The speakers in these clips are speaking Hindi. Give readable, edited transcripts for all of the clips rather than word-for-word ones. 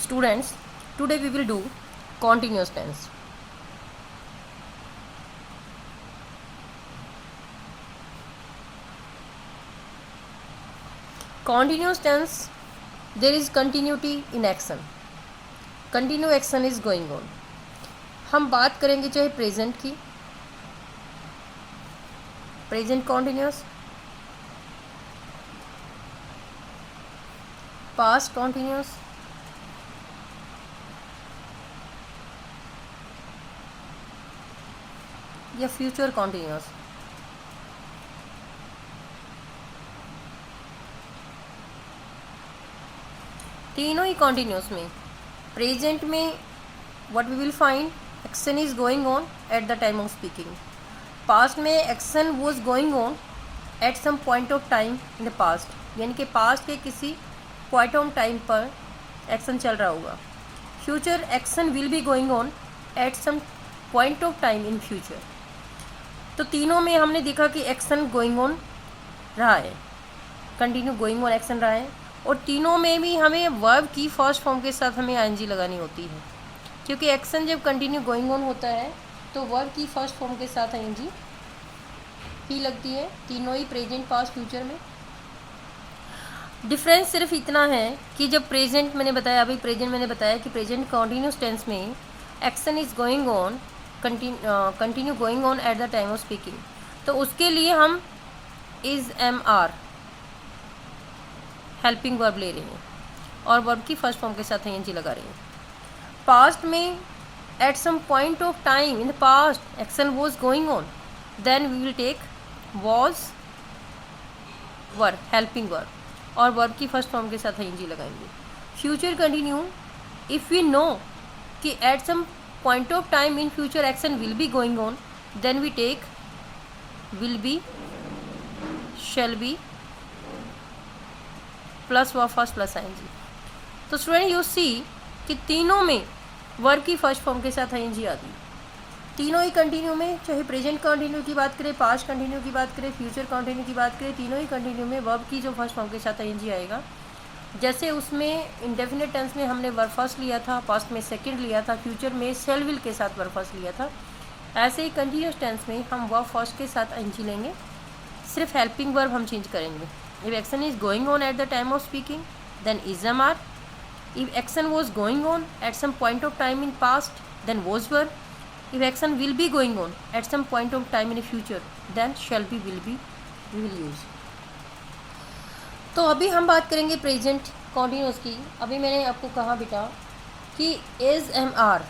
Students, today we will do continuous tense. Continuous tense, there is continuity in action. Continue action is going on. हम बात करेंगे चाहे प्रेजेंट की, प्रेजेंट कॉन्टिन्यूस, पास्ट कॉन्टिन्यूस, या फ्यूचर कॉन्टिन्यूस. तीनों ही कॉन्टिन्यूस में प्रेजेंट में what we will find action is going on at the time of speaking. Past में action was going on at some point of time in the past, यानी कि पास्ट के किसी पॉइंट ऑफ टाइम पर एक्शन चल रहा होगा. Future action will be going on at some point of time in future. तो तीनों में हमने देखा कि एक्शन गोइंग ऑन रहा है, कंटिन्यू गोइंग ऑन एक्शन रहा है, और तीनों में भी हमें वर्ब की फर्स्ट फॉर्म के साथ हमें आईएनजी लगानी होती है, क्योंकि एक्शन जब कंटिन्यू गोइंग ऑन होता है तो वर्ब की फर्स्ट फॉर्म के साथ आईएनजी ही लगती है, तीनों ही प्रेजेंट पास्ट फ्यूचर में. डिफरेंस सिर्फ इतना है कि जब प्रेजेंट मैंने बताया, अभी प्रेजेंट मैंने बताया कि प्रेजेंट कॉन्टीन्यूस टेंस में action is going on, continue going on at the time of speaking, तो उसके लिए हम is am are helping verb ले रहे हैं और वर्ब की फर्स्ट फॉर्म के साथ एनजी लगा रहे हैं. पास्ट में at some point of time in the past action was going on, then we will take was verb helping verb और वर्ब की फर्स्ट फॉर्म के साथ एनजी लगाएंगे. Future continue if we know कि at some point of time in future action will be going on, then we take will be, shall be plus verb first plus ING. तो स्टूडेंट यू सी कि तीनों में वर्ब की फर्स्ट फॉर्म के साथ आईएनजी आती है. तीनों ही कंटिन्यू में, चाहे प्रेजेंट कंटिन्यू की बात करें, पास्ट कंटिन्यू की बात करें, फ्यूचर कंटिन्यू की बात करें, तीनों ही कंटिन्यू में वर्ब की जो फर्स्ट फॉर्म के साथ आईएनजी आएगा. जैसे उसमें इंडेफिनिट टेंस में हमने वर्ब फर्स्ट लिया था, पास्ट में सेकंड लिया था, फ्यूचर में शैल विल के साथ वर्ब फर्स्ट लिया था, ऐसे ही कंटिन्यूस टेंस में हम वर्ब फर्स्ट के साथ आईएनजी लेंगे, सिर्फ हेल्पिंग वर्ब हम चेंज करेंगे. If action is going on at the time of speaking, then is MR. If action was going on at some point of time in past, then was verb. If action will be going on at some point of time in the future, then shall be, will be, we will use. तो अभी हम बात करेंगे प्रेजेंट कॉन्टिन्यूस की. अभी मैंने आपको कहा बेटा कि is MR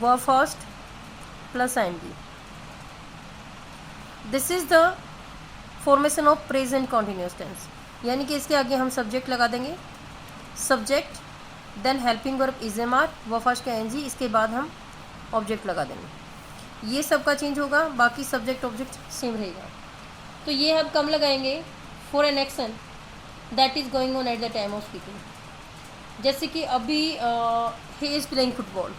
verb first plus ING. This is the formation of present continuous tense, यानी कि इसके आगे हम सब्जेक्ट लगा देंगे, subject then helping verb is am are V first का एनजी, इसके बाद हम ऑब्जेक्ट लगा देंगे. ये सब का चेंज होगा, बाकी सब्जेक्ट ऑब्जेक्ट सेम रहेगा. तो ये हम कम लगाएंगे for an action that is going on at the time of speaking. जैसे कि अभी ही इज़ प्लेइंग फुटबॉल,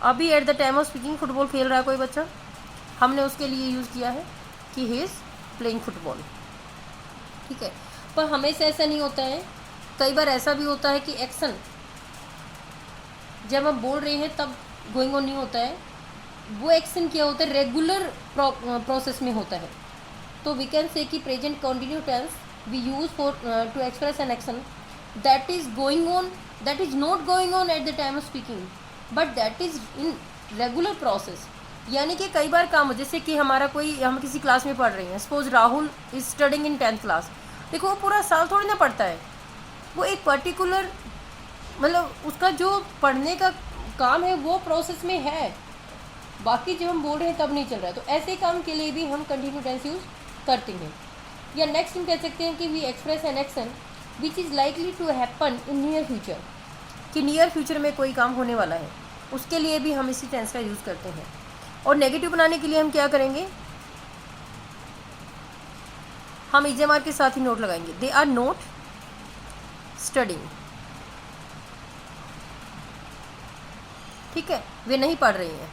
अभी eight the time of speaking football खेल रहा है कोई बच्चा, हमने उसके लिए यूज़ किया है कि ही इज़ प्लेइंग फुटबॉल. ठीक है, पर हमेशा ऐसा नहीं होता है, कई बार ऐसा भी होता है कि एक्शन जब हम बोल रहे हैं तब गोइंग ऑन नहीं होता है, वो एक्शन क्या होता है, रेगुलर प्रोसेस में होता है. तो वी कैन से कि present continue tense we use for to express an action that is going on, that is not going on at the time of speaking, but that is in regular process. यानी कि कई बार काम हो, जैसे कि हमारा कोई, हम किसी क्लास में पढ़ रहे हैं, suppose Rahul is studying in 10th class. देखो वो पूरा साल थोड़ी ना पढ़ता है, वो एक पर्टिकुलर मतलब उसका जो पढ़ने का काम है वो प्रोसेस में है, बाकी जब हम बोल रहे हैं तब नहीं चल रहा है. तो ऐसे काम के लिए भी हम कंटिन्यू टेंस यूज़ करते हैं. या नेक्स्ट हम कह सकते हैं कि we express an action which is likely to happen in near future, कि नियर फ्यूचर में कोई काम होने वाला है, उसके लिए भी हम इसी टेंस का यूज़ करते हैं. और नेगेटिव बनाने के लिए हम क्या करेंगे, हम इजमार के साथ ही नोट लगाएंगे, दे आर नोट स्टडिंग. ठीक है, वे नहीं पढ़ रही हैं.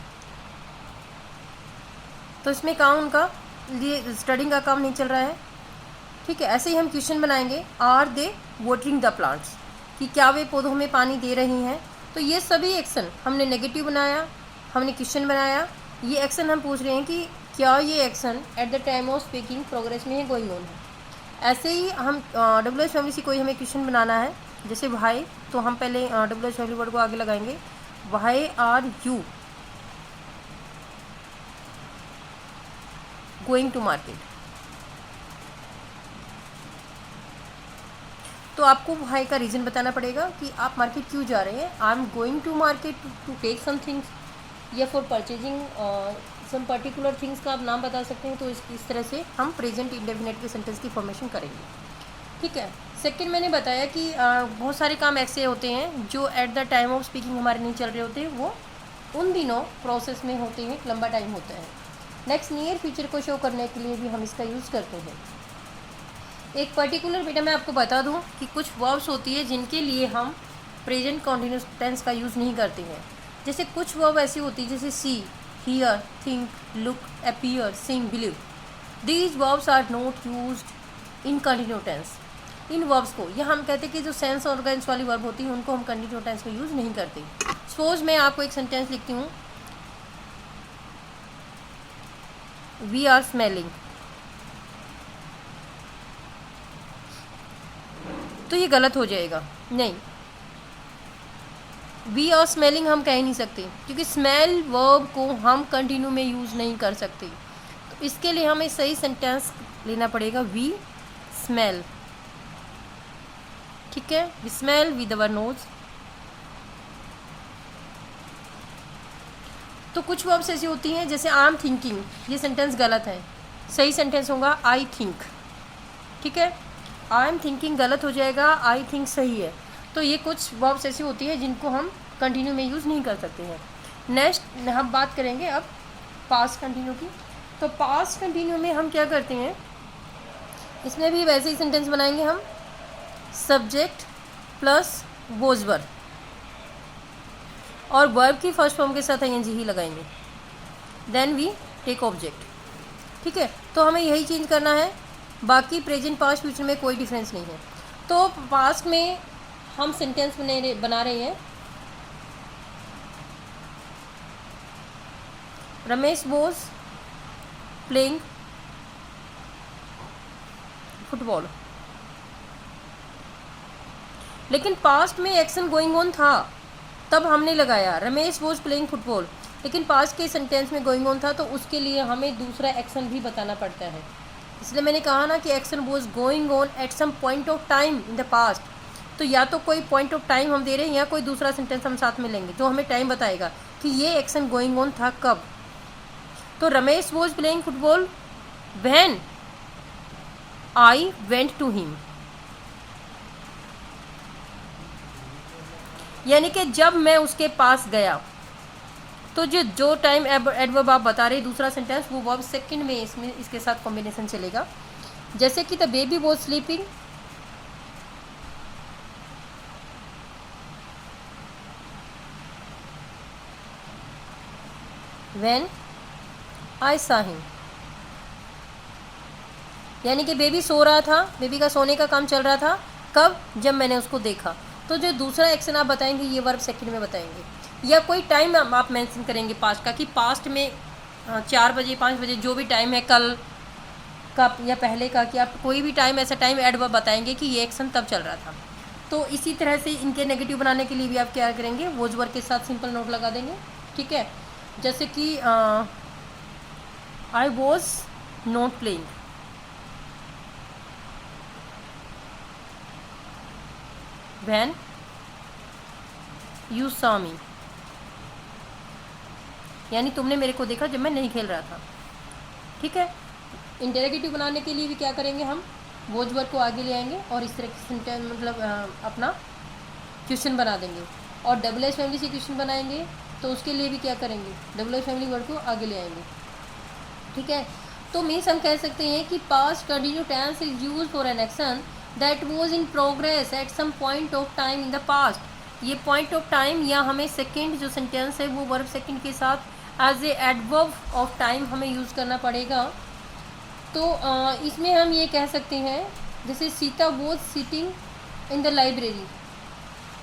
तो इसमें काम उनका ये स्टडिंग का काम नहीं चल रहा है। ठीक है, ऐसे ही हम क्वेश्चन बनाएंगे, are they watering the plants, कि क्या वे पौधों में पानी दे रही हैं। तो ये सभी एक्शन हमने नेगेटिव बनाया, हमने क्वेश्चन बनाया, ये एक्शन हम पूछ रहे हैं कि क्या ये action at the time of speaking progress में है, गोइंग ऑन है। ऐसे ही हम डब्ल्यू एच फैमिली से कोई हमें क्वेश्चन बनाना है, जैसे वाई, तो हम पहले डब्ल्यू एच फैमिली वर्ड को आगे लगाएंगे, why are you going to market. तो आपको वाई का रीज़न बताना पड़ेगा कि आप मार्केट क्यों जा रहे हैं। I am going to market to take some things, या for purchasing some particular things का आप नाम बता सकते हैं। तो इस तरह से हम प्रेजेंट इंडेफिनेट के सेंटेंस की फॉर्मेशन करेंगे। ठीक है, सेकंड मैंने बताया कि बहुत सारे काम ऐसे होते हैं जो eight the time of speaking हमारे नहीं चल रहे होते, वो उन दिनों प्रोसेस में होते हैं, लंबा टाइम होता है। नेक्स्ट, नियर फ्यूचर को शो करने के लिए भी हम इसका यूज़ करते हैं। एक पर्टिकुलर, बेटा मैं आपको बता दूं कि कुछ वर्ब्स होती है जिनके लिए हम प्रेजेंट कॉन्टिन्यूस टेंस का यूज़ नहीं करते हैं। जैसे कुछ वर्ब ऐसी होती है जैसे see, hear, think, look, appear, sing, believe. These verbs are not used in continue tense. इन वर्ब्स को, या हम कहते हैं कि जो सेंस ऑर्गेन्स वाली वर्ब होती है उनको हम कंटिन्यू टेंस में यूज़ नहीं करते। सपोज मैं आपको एक सेंटेंस लिखती हूँ, वी आर स्मेलिंग, तो ये गलत हो जाएगा। नहीं, वी आर स्मेलिंग हम कह नहीं सकते, क्योंकि स्मेल वर्ब को हम कंटिन्यू में यूज़ नहीं कर सकते। तो इसके लिए हमें सही सेंटेंस लेना पड़ेगा, वी स्मेल। ठीक है, we smell with our nose. तो कुछ वर्ब्स ऐसी होती हैं जैसे आई एम थिंकिंग, ये सेंटेंस गलत है, सही सेंटेंस होगा आई थिंक। ठीक है, आई एम थिंकिंग गलत हो जाएगा, आई थिंक सही है। तो ये कुछ वर्ब्स ऐसी होती है जिनको हम कंटिन्यू में यूज़ नहीं कर सकते हैं। नेक्स्ट हम बात करेंगे अब पास्ट कंटिन्यू की। तो पास्ट कंटिन्यू में हम क्या करते हैं, इसमें भी वैसे ही सेंटेंस बनाएंगे हम, सब्जेक्ट प्लस वॉज वर्ब, और वर्ब की फर्स्ट फॉर्म के साथ आईएनजी ही लगाएंगे, देन वी टेक ऑब्जेक्ट। ठीक है, तो हमें यही चेंज करना है, बाकी प्रेजेंट पास्ट फ्यूचर में कोई डिफरेंस नहीं है। तो पास्ट में हम सेंटेंस बना रहे हैं, रमेश वॉज प्लेइंग फुटबॉल, लेकिन पास्ट में एक्शन गोइंग ऑन था, तब हमने लगाया रमेश वॉज प्लेइंग फुटबॉल, लेकिन पास्ट के सेंटेंस में गोइंग ऑन था, तो उसके लिए हमें दूसरा एक्शन भी बताना पड़ता है। इसलिए मैंने कहा ना कि action was going on at some point of time in the past. तो या तो कोई पॉइंट ऑफ टाइम हम दे रहे हैं, या कोई दूसरा सेंटेंस हम साथ में लेंगे जो हमें टाइम बताएगा कि ये एक्शन गोइंग ऑन था कब। तो Ramesh was playing football when I went to him, यानी कि जब मैं उसके पास गया। तो जो टाइम एडवर्ब आप बता रहे दूसरा सेंटेंस, वो वर्ब सेकंड में इसमें इसके साथ कॉम्बिनेशन चलेगा। जैसे कि the baby was sleeping when I सा हिम, यानी कि बेबी सो रहा था, बेबी का सोने का काम चल रहा था, कब, जब मैंने उसको देखा। तो जो दूसरा एक्शन आप बताएंगे ये वर्ब सेकंड में बताएंगे, या कोई टाइम आप मेंशन करेंगे पास्ट का, कि पास्ट में 4 बजे 5 बजे जो भी टाइम है, कल का या पहले का, कि आप कोई भी टाइम ऐसा टाइम एडवर्ब बताएंगे कि ये एक्शन तब चल रहा था। तो इसी तरह से इनके नेगेटिव बनाने के लिए भी आप क्या करेंगे, वॉज वर्ब के साथ सिंपल नोट लगा देंगे। ठीक है, जैसे कि I was not playing, when you saw me, यानी तुमने मेरे को देखा जब मैं नहीं खेल रहा था। ठीक है, इंटरोगेटिव बनाने के लिए भी क्या करेंगे, हम वॉज वर्ब को आगे ले आएंगे और इस तरह के सेंटेंस मतलब अपना क्वेश्चन बना देंगे। और डबल एस फैमिली से क्वेश्चन बनाएंगे तो उसके लिए भी क्या करेंगे, डबल एस फैमिली वर्ड को आगे ले आएंगे। ठीक है, तो मीन्स हम कह सकते हैं कि past continue tense is use for an action that was in progress at some point of time in the past. ये पॉइंट ऑफ टाइम या हमें सेकेंड जो सेंटेंस है वो वर्ब सेकेंड के साथ as a adverb of time हमें यूज़ करना पड़ेगा। तो इसमें हम ये कह सकते हैं, जैसे Sita was sitting in the library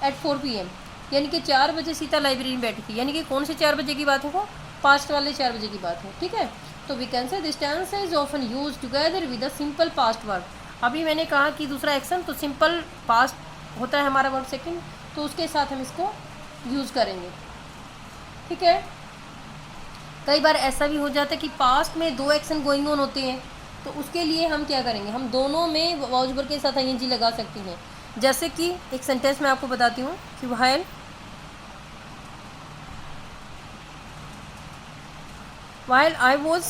at 4 PM, यानी कि 4 बजे सीता लाइब्रेरी में बैठी थी, यानी कि कौन से 4 बजे की बात है, वो पास्ट वाले 4 बजे की बात है, ठीक है। तो we can say this tense is often use together with a simple past verb. अभी मैंने कहा कि दूसरा एक्शन तो सिंपल पास्ट होता है हमारा वर्ब सेकंड, तो उसके साथ हम इसको यूज़ करेंगे, ठीक है। कई बार ऐसा भी हो जाता है कि पास्ट में 2 एक्शन गोइंग ऑन होते हैं, तो उसके लिए हम क्या करेंगे, हम दोनों में वॉज वर्ब के साथ ing लगा सकते हैं। जैसे कि एक सेंटेंस मैं आपको बताती हूँ कि while I was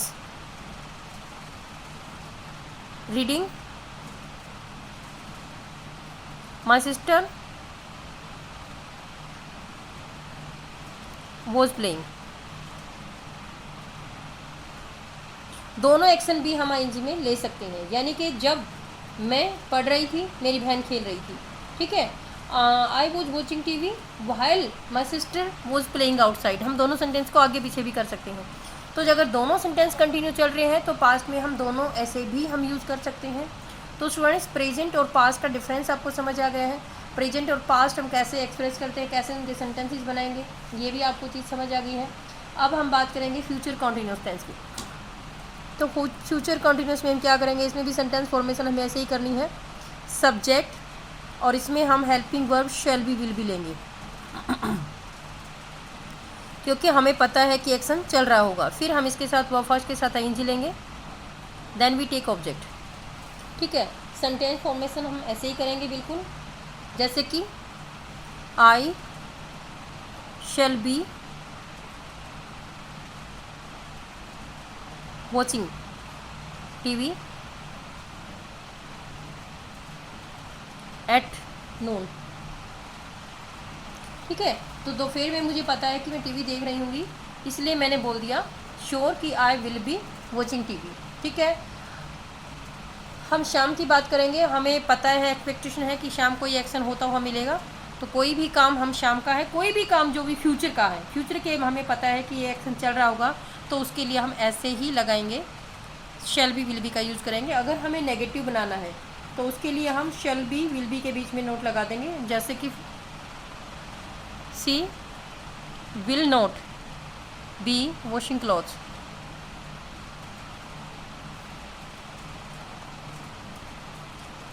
reading, my sister was playing। दोनों एक्शन भी हम ing में ले सकते हैं, यानी कि जब मैं पढ़ रही थी, मेरी बहन खेल रही थी, ठीक है। I was watching TV while my sister was playing outside। हम दोनों सेंटेंस को आगे पीछे भी कर सकते हैं। तो अगर दोनों सेंटेंस कंटिन्यू चल रहे हैं तो पास्ट में हम दोनों ऐसे भी हम यूज़ कर सकते हैं। तो स्टूडेंट्स, प्रेजेंट और पास्ट का डिफरेंस आपको समझ आ गया है। प्रेजेंट और पास्ट हम कैसे एक्सप्रेस करते हैं, कैसे उनके सेंटेंसेस बनाएंगे, ये भी आपको चीज़ समझ आ गई है। अब हम बात करेंगे फ्यूचर कॉन्टिन्यूस टेंस की। तो फ्यूचर कॉन्टिन्यूस में हम क्या करेंगे, इसमें भी सेंटेंस फॉर्मेशन हमें ऐसे ही करनी है, सब्जेक्ट, और इसमें हम helping verb shall be will be लेंगे क्योंकि हमें पता है कि एक्शन चल रहा होगा। फिर हम इसके साथ वर्ब फर्स्ट के साथ ing लेंगे, देन वी टेक ऑब्जेक्ट, ठीक है। सेंटेंस फॉर्मेशन हम ऐसे ही करेंगे बिल्कुल, जैसे कि I shall be watching TV at noon, ठीक है। तो दोपहर में मुझे पता है कि मैं TV देख रही होंगी, इसलिए मैंने बोल दिया श्योर कि I will be watching TV, ठीक है। हम शाम की बात करेंगे, हमें पता है, एक्सपेक्टेशन है कि शाम को ये एक्शन होता हुआ मिलेगा। तो कोई भी काम हम शाम का है, कोई भी काम जो भी फ्यूचर का है, फ्यूचर के हमें पता है कि ये एक्शन चल रहा होगा, तो उसके लिए हम ऐसे ही लगाएंगे, शैल बी विल बी का यूज़ करेंगे। अगर हमें नेगेटिव बनाना है तो उसके लिए हम शैल बी विल बी के बीच में नोट लगा देंगे, जैसे कि she will not be washing clothes,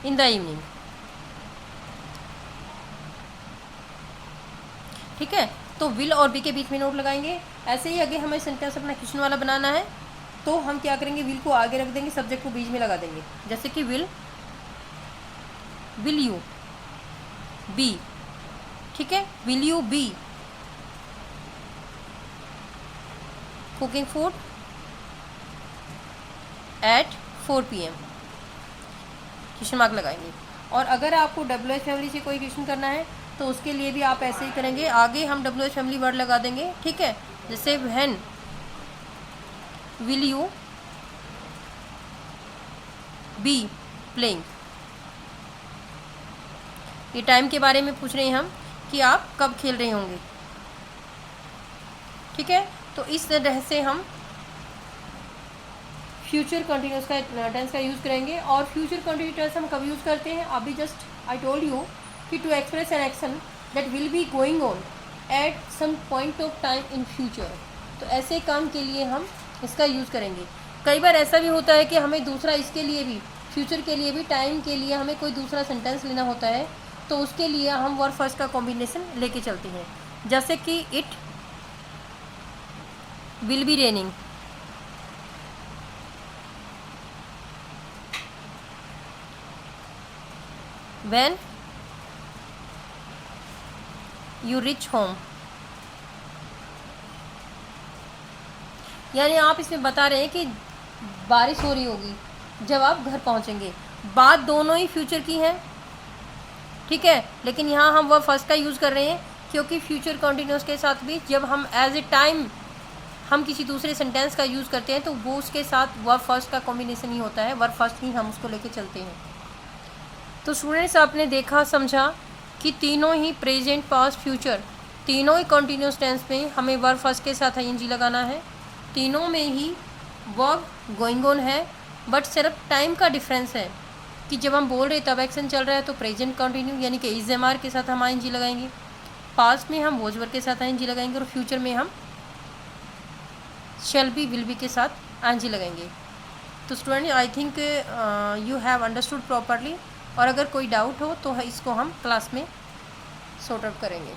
in the evening, ठीक है। तो विल और बी के बीच में नोट लगाएंगे। ऐसे ही आगे हमें सेंटेंस अपना क्वेश्चन वाला बनाना है, तो हम क्या करेंगे, विल को आगे रख देंगे, सब्जेक्ट को बीच में लगा देंगे, जैसे कि विल यू बी, ठीक है, will you be cooking food at 4 PM, question mark लगाएंगे। और अगर आपको WH फैमिली से कोई क्वेश्चन करना है तो उसके लिए भी आप ऐसे ही करेंगे, आगे हम WH फैमिली वर्ड लगा देंगे, ठीक है। जैसे when will you be playing, ये टाइम के बारे में पूछ रहे हैं हम कि आप कब खेल रहे होंगे, ठीक है। तो इस तरह से हम फ्यूचर कंटिन्यूस का टेंस का यूज़ करेंगे। और फ्यूचर कंटिन्यूस टेंस हम कब यूज़ करते हैं, अभी जस्ट आई टोल्ड यू कि to express an action that will be going on at some point of time in future. तो ऐसे काम के लिए हम इसका यूज़ करेंगे। कई बार ऐसा भी होता है कि हमें दूसरा, इसके लिए भी, फ्यूचर के लिए भी, टाइम के लिए हमें कोई दूसरा सेंटेंस लेना होता है, तो उसके लिए हम वर्ब फर्स्ट का कॉम्बिनेशन लेके चलते हैं, जैसे कि it will be raining, when you reach home. यानी आप इसमें बता रहे हैं कि बारिश हो रही होगी जब आप घर पहुंचेंगे। बात दोनों ही फ्यूचर की है, ठीक है, लेकिन यहाँ हम वर्ब फर्स्ट का यूज़ कर रहे हैं क्योंकि फ्यूचर कंटिन्यूस के साथ भी जब हम एज ए टाइम हम किसी दूसरे सेंटेंस का यूज़ करते हैं तो वो उसके साथ वर्ब फर्स्ट का कॉम्बिनेशन ही होता है, वर्ब फर्स्ट ही हम उसको लेके चलते हैं। तो स्टूडेंट्स, आपने देखा, समझा कि तीनों ही प्रेजेंट, पास्ट, फ्यूचर तीनों ही कंटिन्यूस टेंस में हमें वर्ब फर्स्ट के साथ आईएनजी लगाना है। तीनों में ही वर्ब गोइंग ऑन है, बट सिर्फ टाइम का डिफरेंस है कि जब हम बोल रहे तब एक्शन चल रहा है तो प्रेजेंट कंटिन्यू यानी कि इज एम आर के साथ हम आईएनजी लगाएंगे, पास्ट में हम वॉज वर्ब के साथ आईएनजी लगाएंगे और फ्यूचर में हम शैल बी विल बी के साथ आईएनजी लगाएंगे। तो student I think you have understood properly, और अगर कोई डाउट हो तो इसको हम क्लास में सॉर्ट आउट करेंगे।